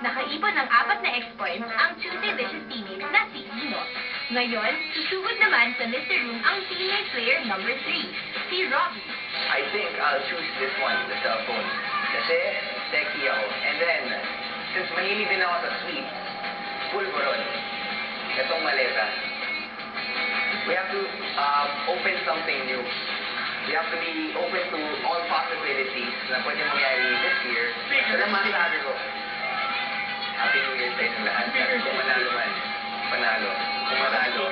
Nakaipon ng 4 na X-points ang Tuesday Vicious teammate na si Ino. Ngayon, susugod naman sa Mr. Room ang teammate player number 3, si Robbie. I think I'll choose this one, the cell phone. Kasi sexy ako. And then, since mahilig din ako sa sweets, pulburon. Itong maleta. We have to open something new. We have to be open to all possibilities na pwede mangyari this year. Pero masasabi ko, Happy New Year sa inyong lahat. Kung manalo man, panalo. Kung manalo,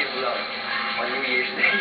give love on New Year's Day.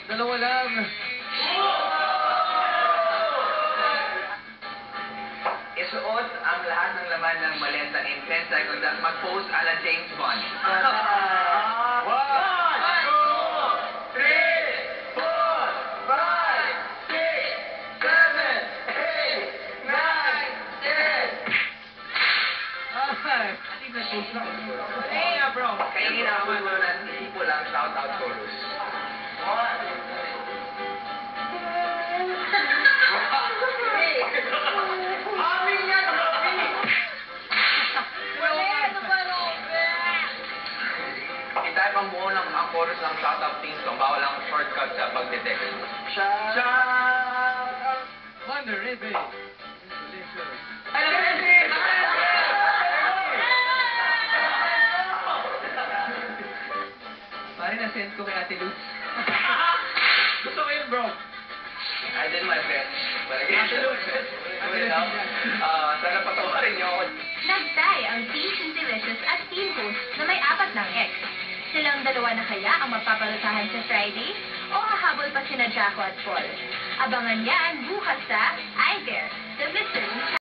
Dalawa lang. Isuot ang lahat ng laman ng maleta in 10 seconds at mag-pose ala James Bond. 1, 2, 3, 4, 5, 6, 7, 8, 9, 10. Hey, bro. Kaya ginagawa mo na isipo lang shout-out chorus. 1. Itay pang buo ng ang chorus ng shout-out theme song. Bawal ang shortcut sa pagdetect. Shout-out! Wonder, Rebe. Delicious. Ano ba yun? Pare, na-send ko kay Ate Luz. Gusto ko yun, bro. I did my best. But again, Ate Luz. sana patawarin niyo ako. Nagtay ang Team Tuesday Vicious at Team Host na may 4 ng X. Silang dalawa na kaya ang magpaparusahan sa Friday o hahabol pa sina Jaco at Paul? Abangan yan bukas sa iDare.